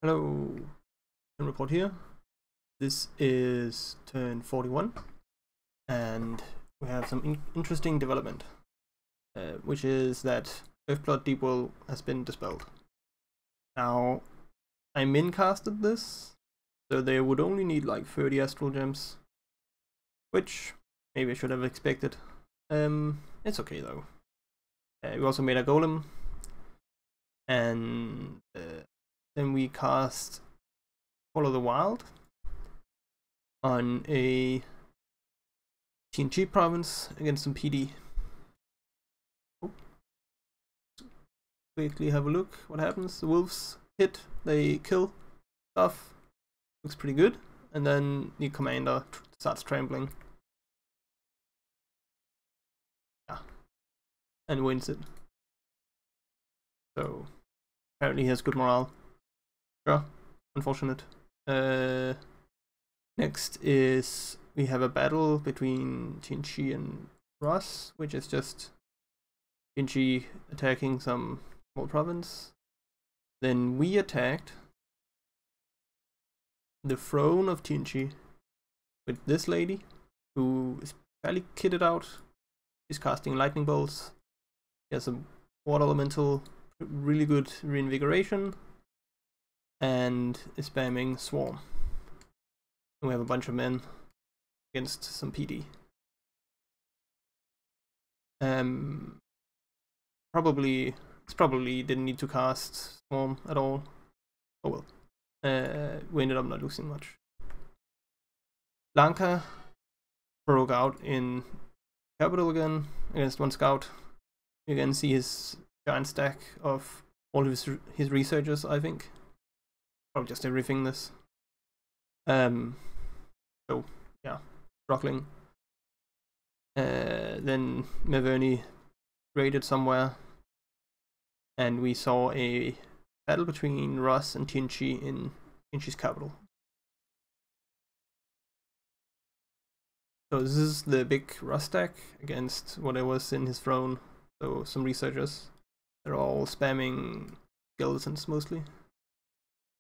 Hello, report here. This is turn 41, and we have some interesting development, which is that Earthblood Deep Well has been dispelled. Now, I min-casted this, so they would only need like 30 Astral Gems, which maybe I should have expected. It's okay though. We also made a Golem, and then we cast Follow the Wild on a TNG province against some PD. Oh. Quickly have a look what happens. The wolves hit, they kill stuff. Looks pretty good. And then the commander starts trampling. Yeah. And wins it. So apparently he has good morale. Sure. Unfortunate. Next is we have a battle between TNG and Ross, which is just TNG attacking some small province. Then we attacked the throne of TNG with this lady, who is fairly kitted out. She's casting lightning bolts. She has a water elemental, really good reinvigoration, and is spamming Swarm. And we have a bunch of men against some PD. Probably didn't need to cast Swarm at all. Oh well. We ended up not losing much. Lanka broke out in Capital again against one scout. You can see his giant stack of all of his researchers, I think. Probably just everything this. So yeah, struggling. Then Maverny raided somewhere, and we saw a battle between Russ and TNG in TNG's capital. So this is the big Russ stack against whatever's in his throne. So some researchers. They're all spamming skeletons mostly.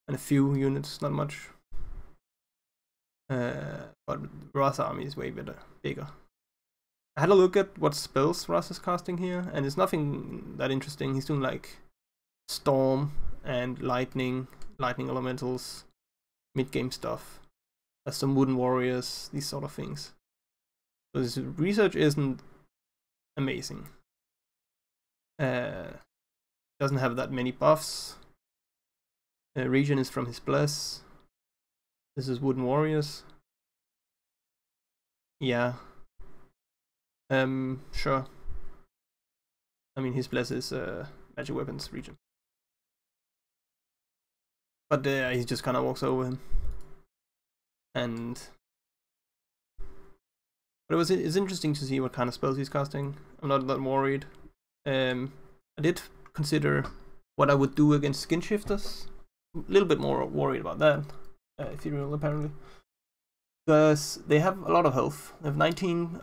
And a few units, not much. But Russ' army is way bigger. I had a look at what spells Russ is casting here, and it's nothing that interesting. He's doing like Storm and Lightning elementals, mid-game stuff. There's some Wooden Warriors, these sort of things. So his research isn't amazing. Doesn't have that many buffs. Region is from his Bless. This is Wooden Warriors. Yeah. Sure. I mean, his Bless is Magic Weapons region. But he just kind of walks over him. But it's interesting to see what kind of spells he's casting. I'm not that worried. I did consider what I would do against Skin Shifters. A little bit more worried about that. Ethereal apparently. Because they have a lot of health. They have 19.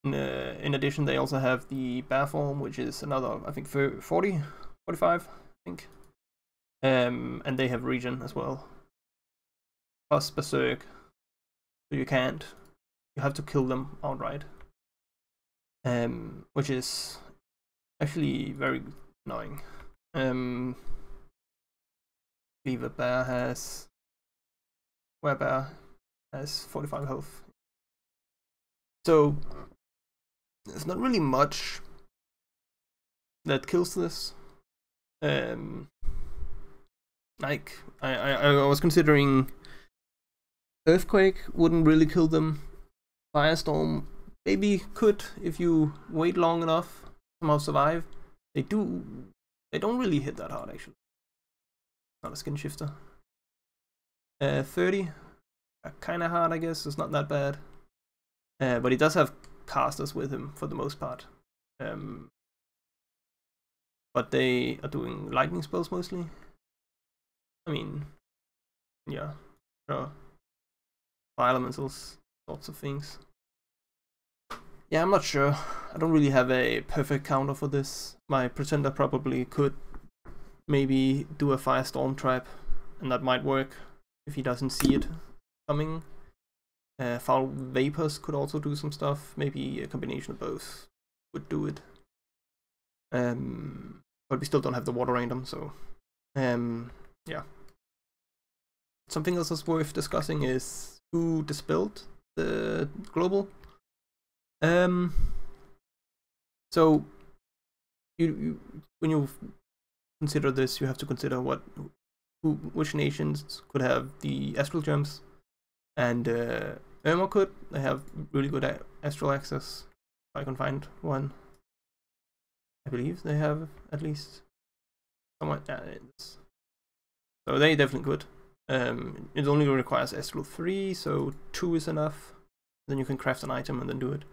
In addition, they also have the Bear form, which is another, I think, 45, I think. And they have Regen as well. Plus Berserk. So you can't. You have to kill them outright. Which is actually very annoying. I believe a Bear has... Bear has 45 health. So there's not really much that kills this. Like I was considering Earthquake wouldn't really kill them. Firestorm maybe could if you wait long enough, somehow survive. They don't really hit that hard actually. Not a Skin Shifter. 30, kinda hard I guess. It's not that bad. But he does have casters with him for the most part. But they are doing lightning spells mostly. I mean, yeah, sure. Fire elementals, sorts of things. Yeah, I'm not sure. I don't really have a perfect counter for this. My Pretender probably could maybe do a Firestorm trap and that might work if he doesn't see it coming. Foul Vapors could also do some stuff. Maybe a combination of both would do it. But we still don't have the water random, so yeah. Something else that's worth discussing is who dispelled the global. So you when you consider this, you have to consider which nations could have the astral gems, and Irma could. They have really good astral access. If I can find one, I believe they have at least somewhat. So they definitely could. It only requires astral 3, so 2 is enough. Then you can craft an item and then do it.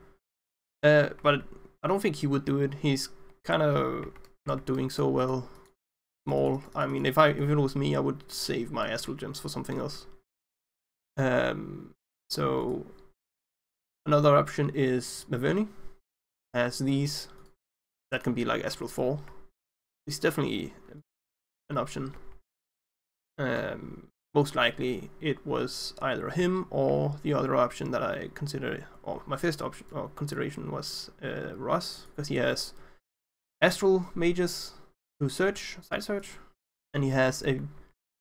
But I don't think he would do it. He's kind of not doing so well. Small. I mean, if it was me, I would save my astral gems for something else. So another option is Maverni. Has these that can be like astral 4. It's definitely an option. Most likely it was either him or the other option that I consider, or my first option or consideration was Ross, because he has astral mages who side search, and he has a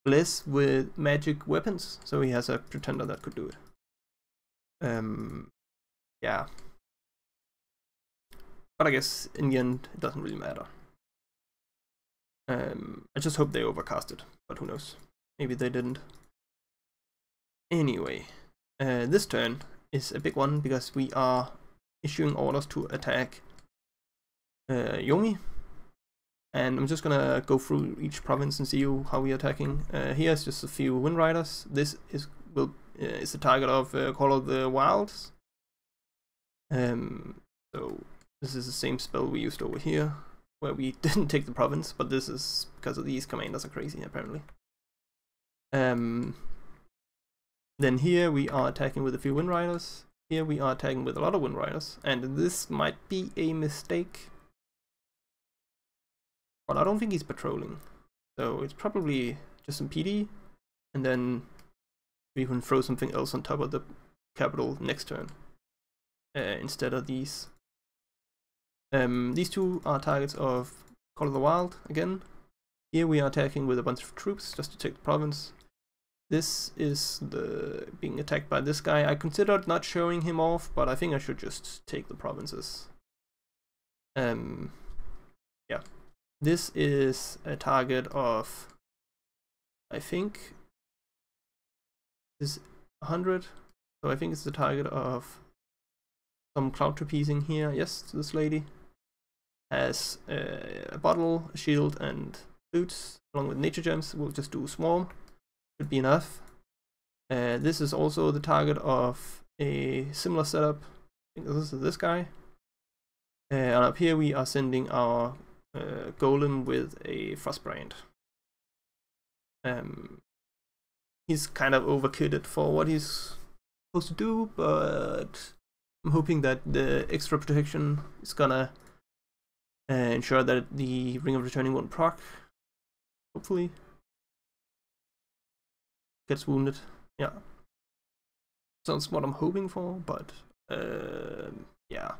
bliss with magic weapons, so he has a pretender that could do it. Yeah, but I guess in the end it doesn't really matter. I just hope they overcast it, but who knows? Maybe they didn't. Anyway, this turn is a big one because we are issuing orders to attack Yomi. And I'm just gonna go through each province and see how we're attacking. Here's just a few Wind Riders. This is the target of Call of the Wilds. So this is the same spell we used over here, where we didn't take the province, but this is because of these commanders are crazy apparently. Then here we are attacking with a few Wind Riders. Here we are attacking with a lot of Wind Riders, and this might be a mistake. But I don't think he's patrolling, so it's probably just some PD, and then we can throw something else on top of the capital next turn instead of these. These two are targets of Call of the Wild again. Here we are attacking with a bunch of troops just to take the province. This is being attacked by this guy. I considered not showing him off, but I think I should just take the provinces. Yeah. This is a target of, I think, is 100. So I think it's the target of some cloud trapezing here. Yes, this lady has a bottle, a shield, and boots, along with nature gems. We'll just do swarm. Should be enough. This is also the target of a similar setup. I think this is this guy. And up here we are sending our golem with a frostbrand. He's kind of overkitted for what he's supposed to do, but I'm hoping that the extra protection is gonna ensure that the Ring of Returning won't proc. Hopefully. Gets wounded. Yeah. So that's what I'm hoping for, but yeah.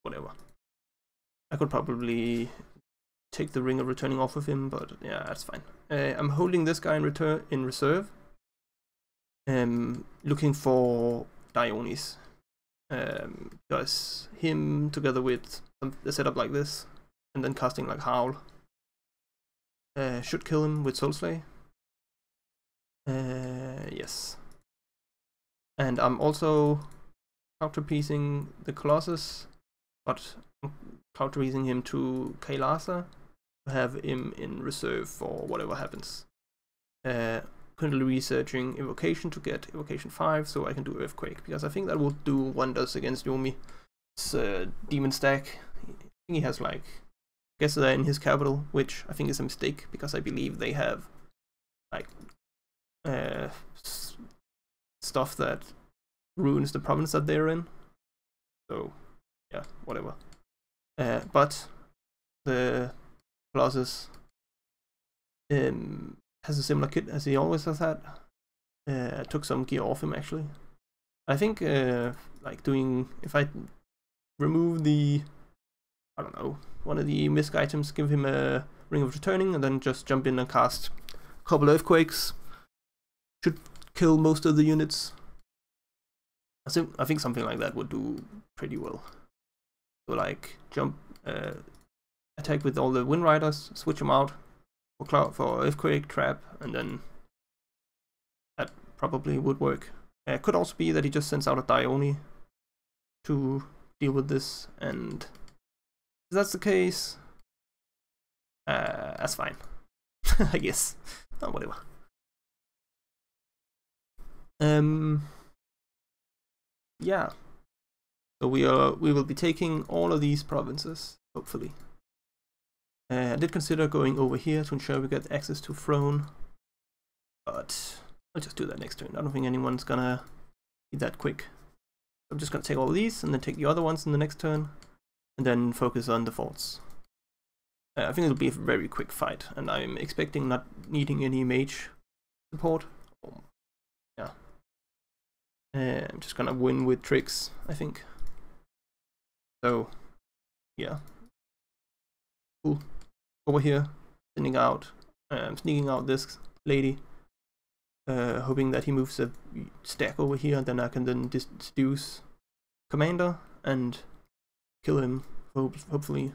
Whatever. I could probably take the Ring of Returning off of him, but yeah, that's fine. I'm holding this guy in reserve. Looking for Dionis. Because him together with a setup like this, and then casting like Howl, should kill him with Soulslay. Yes. And I'm also counterpiecing the Colossus, but I'm counterpiecing him to Kailasa to have him in reserve for whatever happens. Currently researching Evocation to get Evocation 5 so I can do Earthquake, because I think that will do wonders against Yomi. It's demon stack. I think he has like, I guess they're in his capital, which I think is a mistake because I believe they have like stuff that ruins the province that they're in. So yeah, whatever. But the Colossus has has a similar kit as he always has had. I took some gear off him actually. I think like doing, if I remove the, I don't know, one of the misc items, give him a Ring of Returning, and then just jump in and cast a couple Earthquakes, should kill most of the units. So I think something like that would do pretty well. So like jump, attack with all the Wind Riders, switch them out for Earthquake, Trap, and then that probably would work. It could also be that he just sends out a Dione to deal with this, and if that's the case, that's fine. I guess. Oh, whatever. Yeah. So we will be taking all of these provinces, hopefully. I did consider going over here to ensure we get access to Throne, but I'll just do that next turn. I don't think anyone's gonna be that quick. I'm just gonna take all of these and then take the other ones in the next turn, and then focus on the forts. I think it'll be a very quick fight, and I'm expecting not needing any mage support. Yeah. I'm just gonna win with tricks, I think. So, yeah. Cool. Over here, sneaking out this lady, hoping that he moves a stack over here, and then I can then seduce Commander and kill him, hopefully,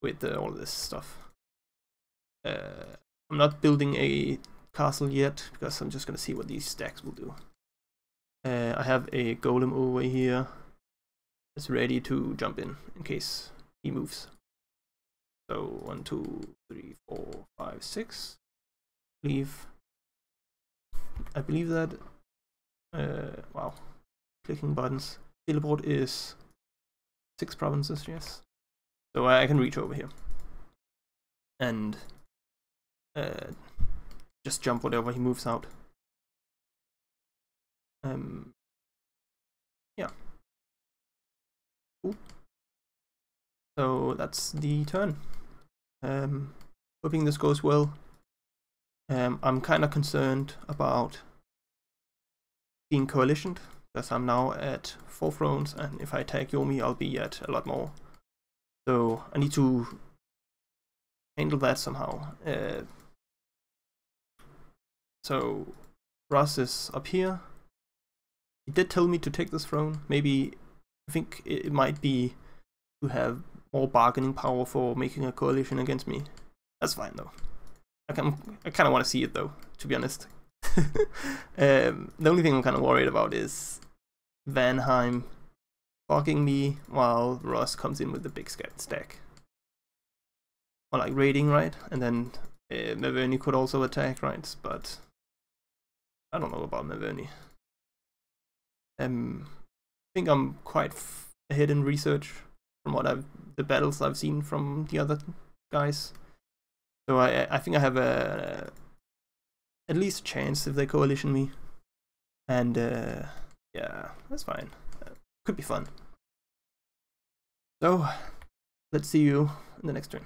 with all this stuff. I'm not building a castle yet, because I'm just gonna see what these stacks will do. I have a golem over here that's ready to jump in case he moves. So 1, 2, 3, 4, 5, 6. I believe that. Wow, clicking buttons. Teleport is 6 provinces, yes. So I can reach over here and just jump whatever he moves out. Yeah. Cool. So that's the turn. Hoping this goes well. I'm kind of concerned about being coalitioned, because I'm now at 4 thrones, and if I attack Yomi, I'll be at a lot more. So I need to handle that somehow. So Ross is up here. He did tell me to take this throne. Maybe, I think it might be to have more bargaining power for making a coalition against me. That's fine though. I kind of want to see it though, to be honest. The only thing I'm kind of worried about is Vanheim blocking me while Ross comes in with the big stack. Or like raiding, right? And then Maverni could also attack, right? But I don't know about Maverni. I think I'm quite ahead in research from what the battles I've seen from the other guys. So I think I have at least a chance if they coalition me. And yeah, that's fine. Could be fun. So let's see you in the next turn.